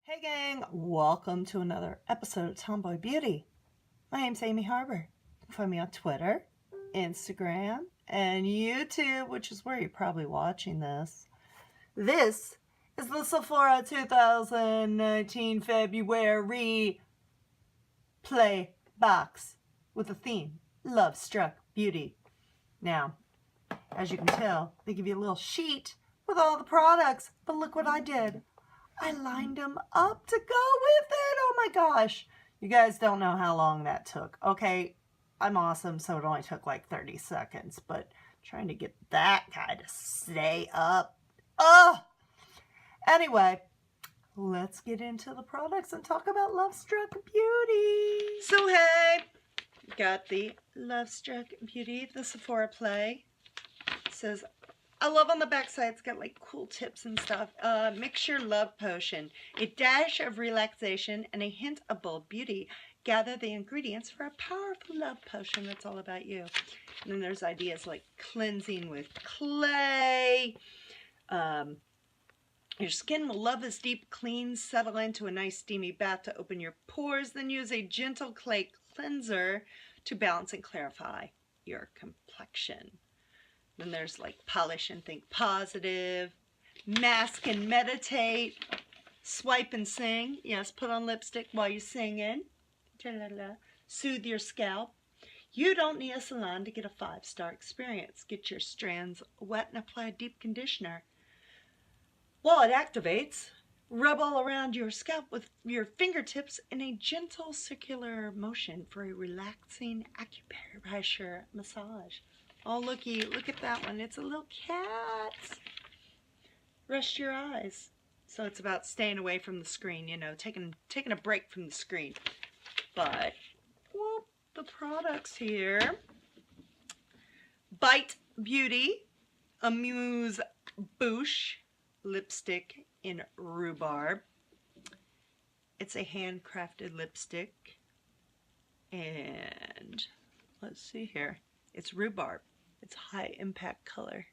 Hey gang, welcome to another episode of Tomboy Beauty. My name's Amy Harber. You can find me on Twitter, Instagram, and YouTube, which is where you're probably watching this. This is the Sephora 2019 February play box with the theme, Lovestruck Beauty. Now, as you can tell, they give you a little sheet with all the products, but look what I did. I lined them up to go with it. Oh my gosh. You guys don't know how long that took. Okay, I'm awesome, so it only took like 30 seconds, but trying to get that guy to stay up. Anyway, let's get into the products and talk about Lovestruck Beauty. So hey, got the Lovestruck Beauty, the Sephora Play. It says, I love on the back side, it's got like cool tips and stuff. Mix your love potion. A dash of relaxation and a hint of bold beauty. Gather the ingredients for a powerful love potion that's all about you. And then there's ideas like cleansing with clay. Your skin will love this deep clean. Settle into a nice steamy bath to open your pores. Then use a gentle clay cleanser to balance and clarify your complexion. Then there's like polish and think positive, mask and meditate, swipe and sing. Yes, put on lipstick while you're singing. Soothe your scalp. You don't need a salon to get a 5-star experience. Get your strands wet and apply a deep conditioner. While it activates, rub all around your scalp with your fingertips in a gentle circular motion for a relaxing acupressure massage. Oh, looky, look at that one. It's a little cat. Rest your eyes. So it's about staying away from the screen, you know, taking a break from the screen. But, well, the products here. Bite Beauty Amuse Bouche lipstick in rhubarb. It's a handcrafted lipstick. And let's see here. It's rhubarb. It's high impact color.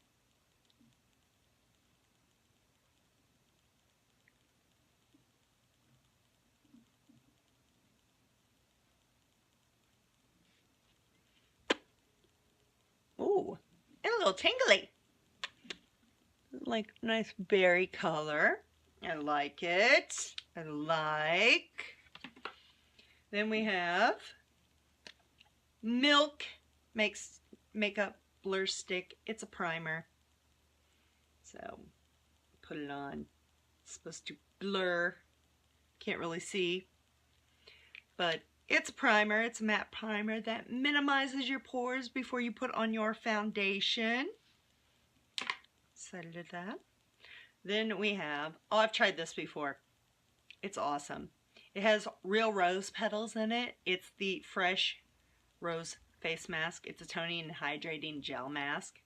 Ooh, and a little tingly. Like nice berry color. I like it. I like. Then we have Milk Makeup Blur Stick. It's a primer. So put it on. It's supposed to blur. Can't really see. But it's a primer. It's a matte primer that minimizes your pores before you put on your foundation. Excited at that. Then we have, oh, I've tried this before. It's awesome. It has real rose petals in it. It's the Fresh Rose Face Mask. It's a toning and hydrating gel mask.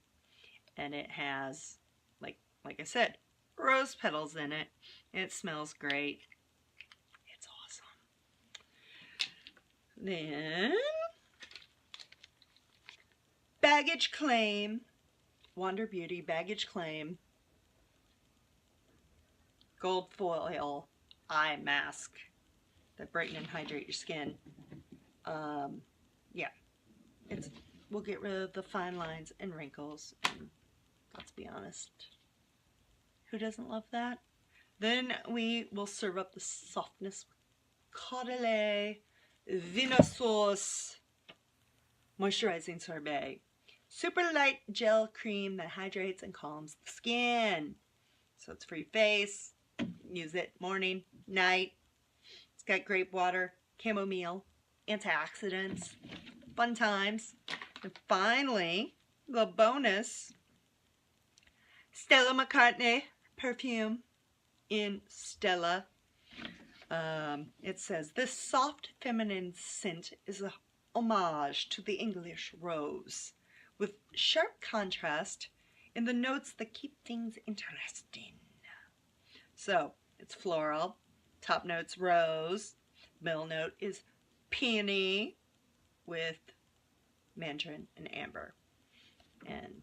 And it has, like I said, rose petals in it. And it smells great. It's awesome. Then, Baggage Claim. Wander Beauty Baggage Claim. Gold Foil Eye Mask. That brighten and hydrate your skin. Yeah. We'll get rid of the fine lines and wrinkles. And let's be honest, who doesn't love that? Then we will serve up the softness with Caudalie Vino Sauce Moisturizing Sorbet. Super light gel cream that hydrates and calms the skin. So it's for your face. Use it morning, night. It's got grape water, chamomile, antioxidants, fun times. And finally, the bonus, Stella McCartney perfume in Stella. It says, this soft feminine scent is a homage to the English rose with sharp contrast in the notes that keep things interesting. So it's floral, top note's rose, middle note is peony with mandarin and amber. And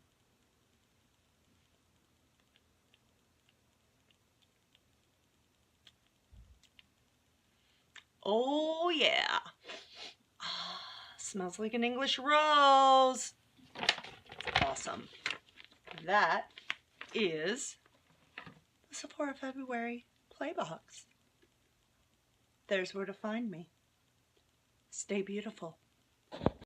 Oh yeah. Smells like an English rose. Awesome. That is the Sephora February Playbox. There's where to find me. Stay beautiful.